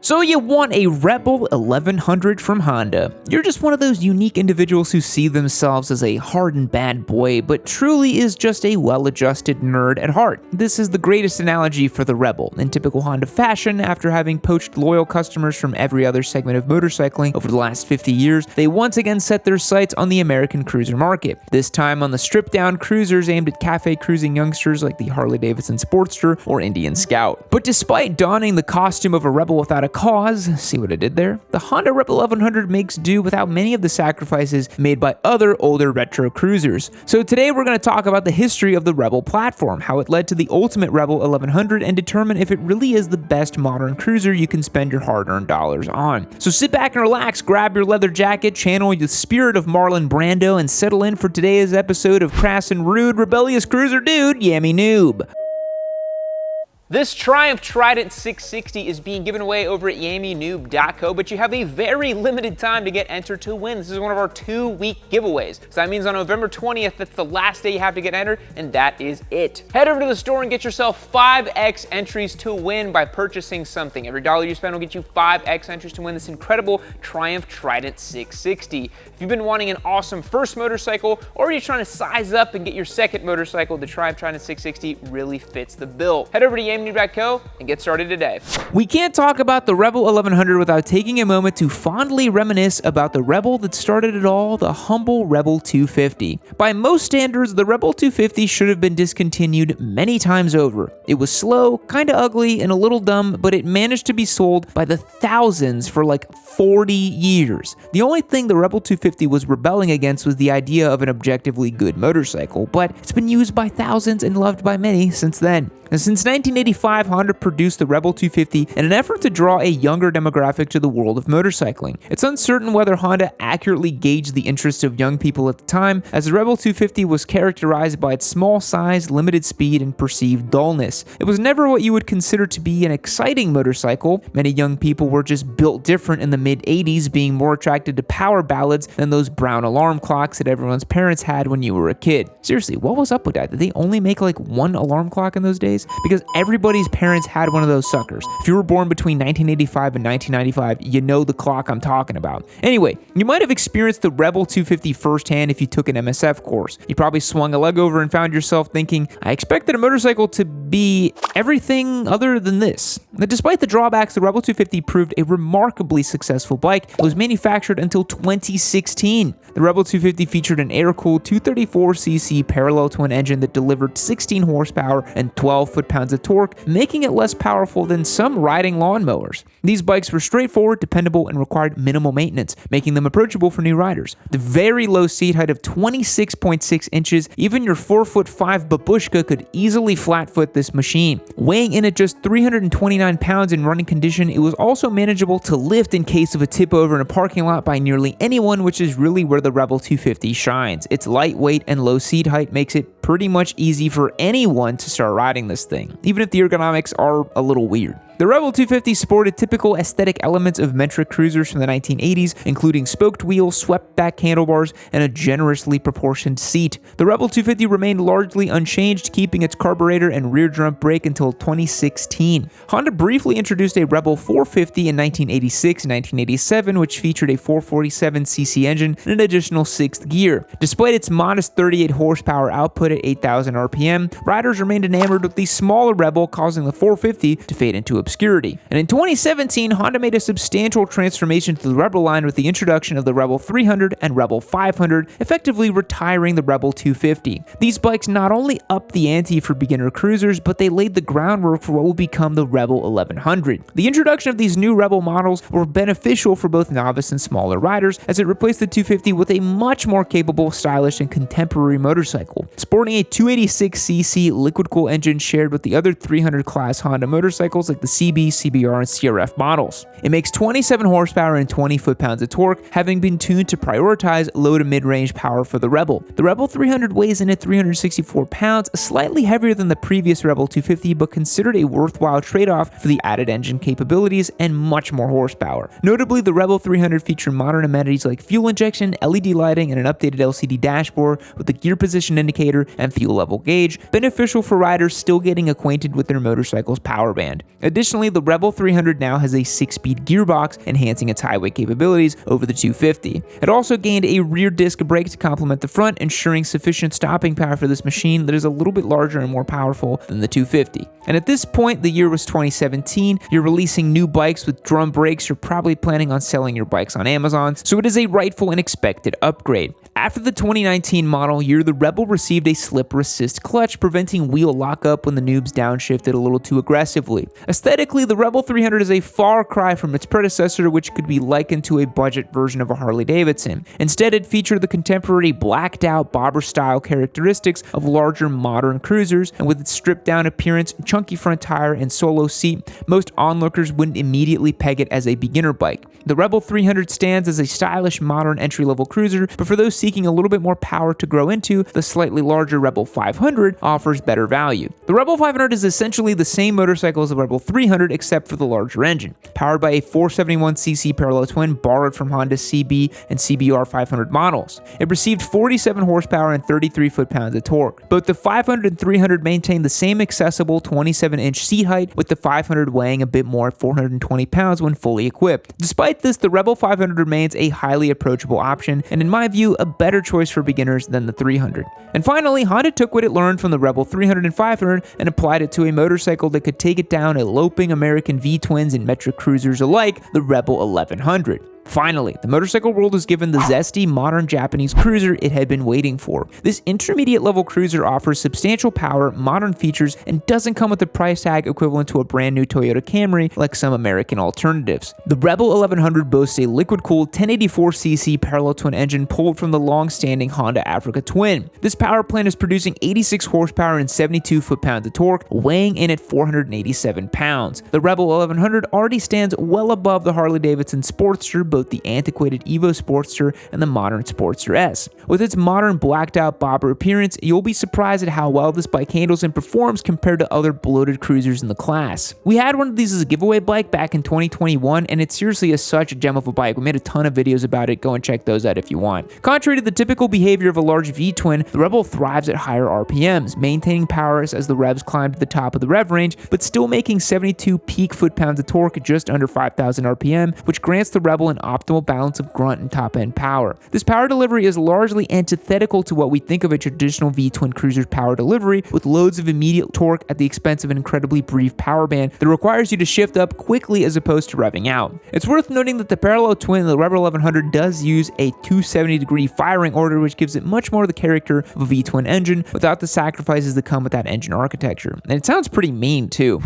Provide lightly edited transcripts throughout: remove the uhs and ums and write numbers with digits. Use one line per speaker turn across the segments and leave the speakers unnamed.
So you want a Rebel 1100 from Honda. You're just one of those unique individuals who see themselves as a hardened bad boy, but truly is just a well-adjusted nerd at heart. This is the greatest analogy for the Rebel. In typical Honda fashion, after having poached loyal customers from every other segment of motorcycling over the last 50 years, they once again set their sights on the American cruiser market. This time on the stripped-down cruisers aimed at cafe cruising youngsters like the Harley-Davidson Sportster or Indian Scout. But despite donning the costume of a Rebel without a cause, see what I did there? The Honda Rebel 1100 makes do without many of the sacrifices made by other older retro cruisers. So today we're going to talk about the history of the Rebel platform, how it led to the ultimate Rebel 1100, and determine if it really is the best modern cruiser you can spend your hard-earned dollars on. So sit back and relax, grab your leather jacket, channel the spirit of Marlon Brando, and settle in for today's episode of Crass and Rude Rebellious Cruiser Dude, Yammy Noob. This Triumph Trident 660 is being given away over at yammynoob.co, but you have a very limited time to get entered to win. This is one of our 2-week giveaways. So that means on November 20th, that's the last day you have to get entered, and that is it. Head over to the store and get yourself 5x entries to win by purchasing something. Every dollar you spend will get you 5x entries to win this incredible Triumph Trident 660. If you've been wanting an awesome first motorcycle, or you're trying to size up and get your second motorcycle, the Triumph Trident 660 really fits the bill. Head over to yammynoob.co and get started today. We can't talk about the Rebel 1100 without taking a moment to fondly reminisce about the Rebel that started it all, the humble Rebel 250. By most standards, the Rebel 250 should have been discontinued many times over. It was slow, kinda ugly, and a little dumb, but it managed to be sold by the thousands for like 40 years. The only thing the Rebel 250 was rebelling against was the idea of an objectively good motorcycle, but it's been used by thousands and loved by many since then. And since 1985, Honda produced the Rebel 250 in an effort to draw a younger demographic to the world of motorcycling. It's uncertain whether Honda accurately gauged the interests of young people at the time, as the Rebel 250 was characterized by its small size, limited speed, and perceived dullness. It was never what you would consider to be an exciting motorcycle. Many young people were just built different in the mid-80s, being more attracted to power ballads than those brown alarm clocks that everyone's parents had when you were a kid. Seriously, what was up with that? Did they only make like one alarm clock in those days? Because everybody's parents had one of those suckers. If you were born between 1985 and 1995, you know the clock I'm talking about. Anyway, you might have experienced the Rebel 250 firsthand if you took an MSF course. You probably swung a leg over and found yourself thinking, I expected a motorcycle to be everything other than this. Now, despite the drawbacks, the Rebel 250 proved a remarkably successful bike. It was manufactured until 2016. The Rebel 250 featured an air-cooled 234cc parallel twin engine that delivered 16 horsepower and 12 foot-pounds of torque, making it less powerful than some riding lawnmowers. These bikes were straightforward, dependable, and required minimal maintenance, making them approachable for new riders. The very low seat height of 26.6 inches, even your 4'5" babushka could easily flat-foot this machine. Weighing in at just 329 pounds in running condition, it was also manageable to lift in case of a tip-over in a parking lot by nearly anyone, which is really where the Rebel 250 shines. Its lightweight and low seat height makes it pretty much easy for anyone to start riding this thing, even if the ergonomics are a little weird. The Rebel 250 sported typical aesthetic elements of metric cruisers from the 1980s, including spoked wheels, swept-back handlebars, and a generously proportioned seat. The Rebel 250 remained largely unchanged, keeping its carburetor and rear drum brake until 2016. Honda briefly introduced a Rebel 450 in 1986 and 1987, which featured a 447cc engine and an additional sixth gear. Despite its modest 38 horsepower output at 8,000 RPM, riders remained enamored with the smaller Rebel, causing the 450 to fade into obscurity. And in 2017, Honda made a substantial transformation to the Rebel line with the introduction of the Rebel 300 and Rebel 500, effectively retiring the Rebel 250. These bikes not only upped the ante for beginner cruisers, but they laid the groundwork for what will become the Rebel 1100. The introduction of these new Rebel models were beneficial for both novice and smaller riders, as it replaced the 250 with a much more capable, stylish, and contemporary motorcycle. Sporting a 286cc liquid-cooled engine shared with the other 300 class Honda motorcycles like the CB, CBR, and CRF models. It makes 27 horsepower and 20 foot-pounds of torque, having been tuned to prioritize low to mid-range power for the Rebel. The Rebel 300 weighs in at 364 pounds, slightly heavier than the previous Rebel 250, but considered a worthwhile trade-off for the added engine capabilities and much more horsepower. Notably, the Rebel 300 featured modern amenities like fuel injection, LED lighting, and an updated LCD dashboard with the gear position indicator and fuel level gauge, beneficial for riders still getting acquainted with their motorcycle's power band. Additionally, Additionally, the Rebel 300 now has a 6-speed gearbox, enhancing its highway capabilities over the 250. It also gained a rear disc brake to complement the front, ensuring sufficient stopping power for this machine that is a little bit larger and more powerful than the 250. And at this point, the year was 2017, you're releasing new bikes with drum brakes, you're probably planning on selling your bikes on Amazon, so it is a rightful and expected upgrade. After the 2019 model year, the Rebel received a slipper assist clutch, preventing wheel lockup when the noobs downshifted a little too aggressively. Aesthetically, the Rebel 300 is a far cry from its predecessor, which could be likened to a budget version of a Harley-Davidson. Instead, it featured the contemporary blacked-out bobber-style characteristics of larger modern cruisers, and with its stripped-down appearance, chunky front tire, and solo seat, most onlookers wouldn't immediately peg it as a beginner bike. The Rebel 300 stands as a stylish, modern entry-level cruiser, but for those seeking a little bit more power to grow into, the slightly larger Rebel 500 offers better value. The Rebel 500 is essentially the same motorcycle as the Rebel 300 except for the larger engine. Powered by a 471cc parallel twin borrowed from Honda CB and CBR 500 models. It received 47 horsepower and 33 foot-pounds of torque. Both the 500 and 300 maintain the same accessible 27-inch seat height, with the 500 weighing a bit more at 420 pounds when fully equipped. Despite this, the Rebel 500 remains a highly approachable option, and in my view, a better choice for beginners than the 300. And finally, Honda took what it learned from the Rebel 300 and 500 and applied it to a motorcycle that could take it down at loping American V-twins and metric cruisers alike, the Rebel 1100. Finally, the motorcycle world was given the zesty, modern Japanese cruiser it had been waiting for. This intermediate-level cruiser offers substantial power, modern features, and doesn't come with a price tag equivalent to a brand new Toyota Camry like some American alternatives. The Rebel 1100 boasts a liquid-cooled 1084cc parallel twin engine pulled from the long-standing Honda Africa Twin. This power plant is producing 86 horsepower and 72 foot-pounds of torque, weighing in at 487 pounds. The Rebel 1100 already stands well above the Harley-Davidson Sportster, both the antiquated Evo Sportster and the modern Sportster S. With its modern blacked-out bobber appearance, you'll be surprised at how well this bike handles and performs compared to other bloated cruisers in the class. We had one of these as a giveaway bike back in 2021, and it seriously is such a gem of a bike. We made a ton of videos about it. Go and check those out if you want. Contrary to the typical behavior of a large V-twin, the Rebel thrives at higher RPMs, maintaining power as the revs climb to the top of the rev range, but still making 72 peak foot-pounds of torque at just under 5,000 RPM, which grants the Rebel an optimal balance of grunt and top-end power. This power delivery is largely antithetical to what we think of a traditional V-twin cruiser's power delivery, with loads of immediate torque at the expense of an incredibly brief power band that requires you to shift up quickly as opposed to revving out. It's worth noting that the parallel twin, the Rebel 1100, does use a 270-degree firing order, which gives it much more of the character of a V-twin engine without the sacrifices that come with that engine architecture. And it sounds pretty mean too.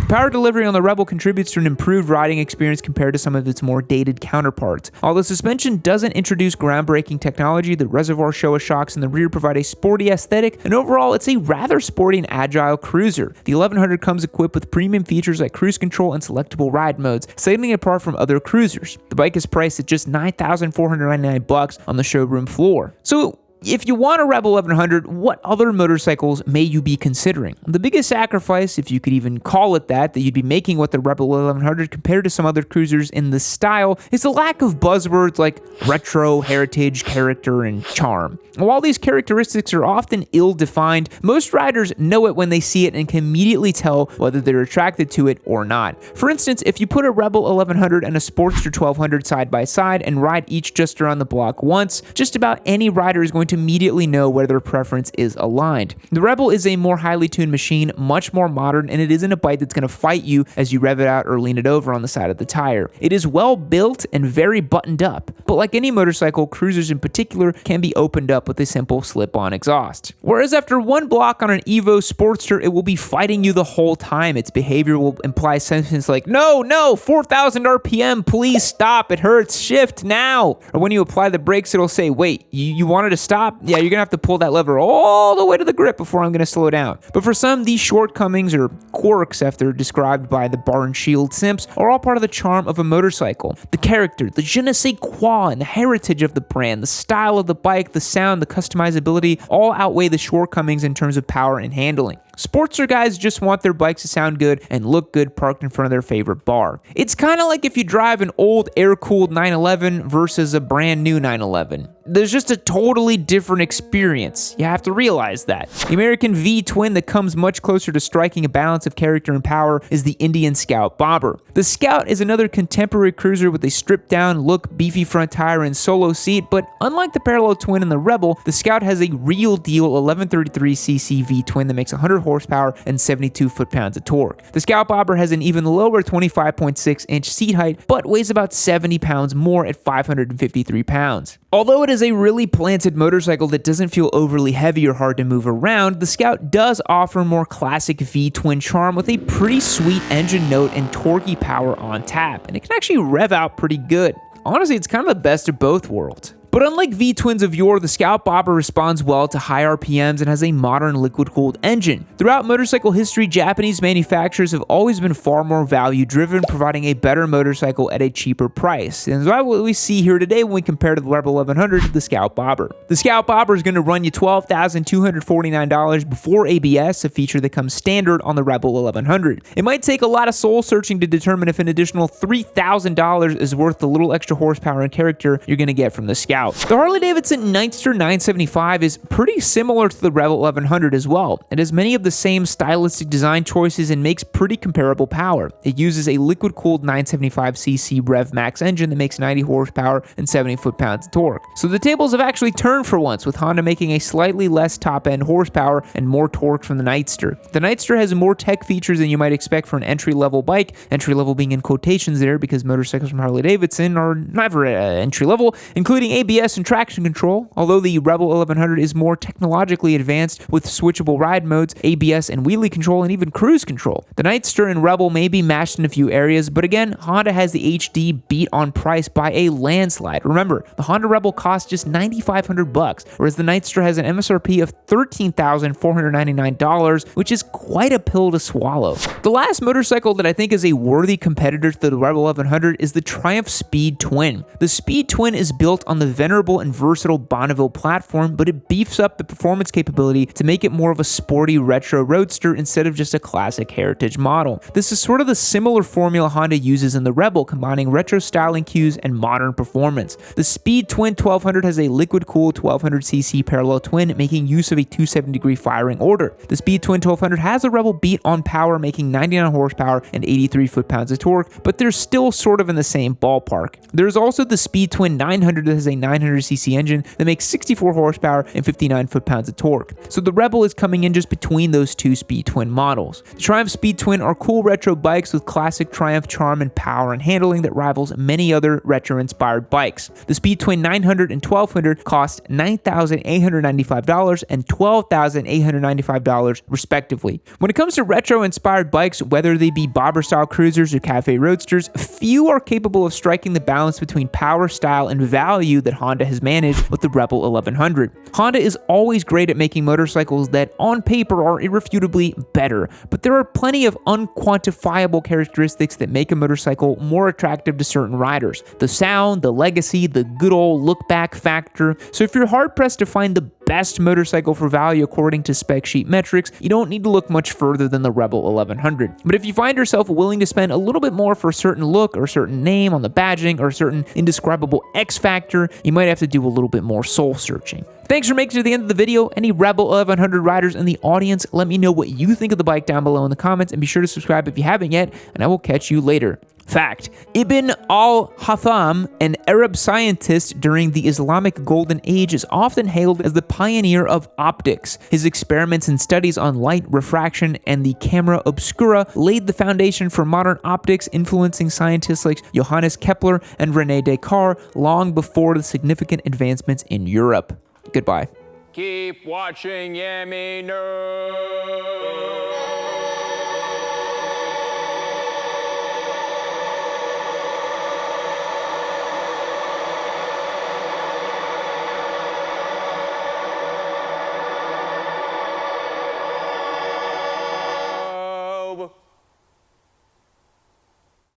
Power delivery on the Rebel contributes to an improved riding experience compared to some of its more dated counterparts. Although suspension doesn't introduce groundbreaking technology, the reservoir Showa shocks in the rear provide a sporty aesthetic, and overall it's a rather sporty and agile cruiser. The 1100 comes equipped with premium features like cruise control and selectable ride modes, setting it apart from other cruisers. The bike is priced at just $9,499 on the showroom floor. So, if you want a Rebel 1100, what other motorcycles may you be considering? The biggest sacrifice, if you could even call it that you'd be making with the Rebel 1100 compared to some other cruisers in this style is the lack of buzzwords like retro, heritage, character, and charm. While these characteristics are often ill-defined, most riders know it when they see it and can immediately tell whether they're attracted to it or not. For instance, if you put a Rebel 1100 and a Sportster 1200 side by side and ride each just around the block once, just about any rider is going to immediately know where their preference is aligned. The Rebel is a more highly tuned machine, much more modern, and it isn't a bike that's going to fight you as you rev it out or lean it over on the side of the tire. It is well built and very buttoned up, but like any motorcycle, cruisers in particular can be opened up with a simple slip-on exhaust. Whereas after one block on an Evo Sportster, it will be fighting you the whole time. Its behavior will imply sentences like, no, 4,000 RPM, please stop, it hurts, shift now. Or when you apply the brakes, it'll say, wait, you wanted to stop? Yeah, you're gonna have to pull that lever all the way to the grip before I'm gonna slow down. But for some, these shortcomings, or quirks after described by the Barn Shield simps, are all part of the charm of a motorcycle. The character, the je ne sais quoi, and the heritage of the brand, the style of the bike, the sound, the customizability, all outweigh the shortcomings in terms of power and handling. Sportster guys just want their bikes to sound good and look good parked in front of their favorite bar. It's kind of like if you drive an old air-cooled 911 versus a brand new 911. there's just a totally different experience. You have to realize that. The American V-twin that comes much closer to striking a balance of character and power is the Indian Scout Bobber. The Scout is another contemporary cruiser with a stripped-down look, beefy front tire, and solo seat, but unlike the parallel twin and the Rebel, the Scout has a real-deal 1133cc V-twin that makes 100 horsepower and 72 foot-pounds of torque. The Scout Bobber has an even lower 25.6-inch seat height, but weighs about 70 pounds more at 553 pounds. Although it is a really planted motorcycle that doesn't feel overly heavy or hard to move around, the Scout does offer more classic V-twin charm with a pretty sweet engine note and torquey power on tap, and it can actually rev out pretty good. Honestly, it's kind of the best of both worlds. But unlike V-twins of yore, the Scout Bobber responds well to high RPMs and has a modern liquid-cooled engine. Throughout motorcycle history, Japanese manufacturers have always been far more value-driven, providing a better motorcycle at a cheaper price. And that's what we see here today when we compare the Rebel 1100 to the Scout Bobber. The Scout Bobber is going to run you $12,249 before ABS, a feature that comes standard on the Rebel 1100. It might take a lot of soul-searching to determine if an additional $3,000 is worth the little extra horsepower and character you're going to get from the Scout. The Harley-Davidson Nightster 975 is pretty similar to the Rebel 1100 as well. It has many of the same stylistic design choices and makes pretty comparable power. It uses a liquid-cooled 975cc Rev Max engine that makes 90 horsepower and 70 foot-pounds of torque. So the tables have actually turned for once, with Honda making a slightly less top-end horsepower and more torque from the Nightster. The Nightster has more tech features than you might expect for an entry-level bike, entry-level being in quotations there because motorcycles from Harley-Davidson are never entry-level, including ABS and traction control. Although the Rebel 1100 is more technologically advanced with switchable ride modes, ABS and wheelie control, and even cruise control. The Nightster and Rebel may be matched in a few areas, but again, Honda has the HD beat on price by a landslide. Remember, the Honda Rebel costs just $9,500, whereas the Nightster has an MSRP of $13,499, which is quite a pill to swallow. The last motorcycle that I think is a worthy competitor to the Rebel 1100 is the Triumph Speed Twin. The Speed Twin is built on the venerable and versatile Bonneville platform, but it beefs up the performance capability to make it more of a sporty retro roadster instead of just a classic heritage model. This is sort of the similar formula Honda uses in the Rebel, combining retro styling cues and modern performance. The Speed Twin 1200 has a liquid-cooled 1200cc parallel twin, making use of a 270-degree firing order. The Speed Twin 1200 has a Rebel beat on power, making 99 horsepower and 83 foot-pounds of torque, but they're still sort of in the same ballpark. There's also the Speed Twin 900 that has a 900cc engine that makes 64 horsepower and 59 foot-pounds of torque. So the Rebel is coming in just between those two Speed Twin models. The Triumph Speed Twin are cool retro bikes with classic Triumph charm and power and handling that rivals many other retro-inspired bikes. The Speed Twin 900 and 1200 cost $9,895 and $12,895 respectively. When it comes to retro-inspired bikes, whether they be bobber-style cruisers or cafe roadsters, few are capable of striking the balance between power, style, and value that Honda has managed with the Rebel 1100. Honda is always great at making motorcycles that on paper are irrefutably better, but there are plenty of unquantifiable characteristics that make a motorcycle more attractive to certain riders. The sound, the legacy, the good old look-back factor. So if you're hard-pressed to find the best motorcycle for value according to spec sheet metrics, you don't need to look much further than the Rebel 1100. But if you find yourself willing to spend a little bit more for a certain look or a certain name on the badging or a certain indescribable X factor, you might have to do a little bit more soul searching. Thanks for making it to the end of the video. Any Rebel 1100 riders in the audience, let me know what you think of the bike down below in the comments, and be sure to subscribe if you haven't yet, and I will catch you later. Fact: Ibn al-Haytham, an Arab scientist during the Islamic Golden Age, is often hailed as the pioneer of optics. His experiments and studies on light, refraction, and the camera obscura laid the foundation for modern optics, influencing scientists like Johannes Kepler and René Descartes long before the significant advancements in Europe. Goodbye.
Keep watching Yummy News.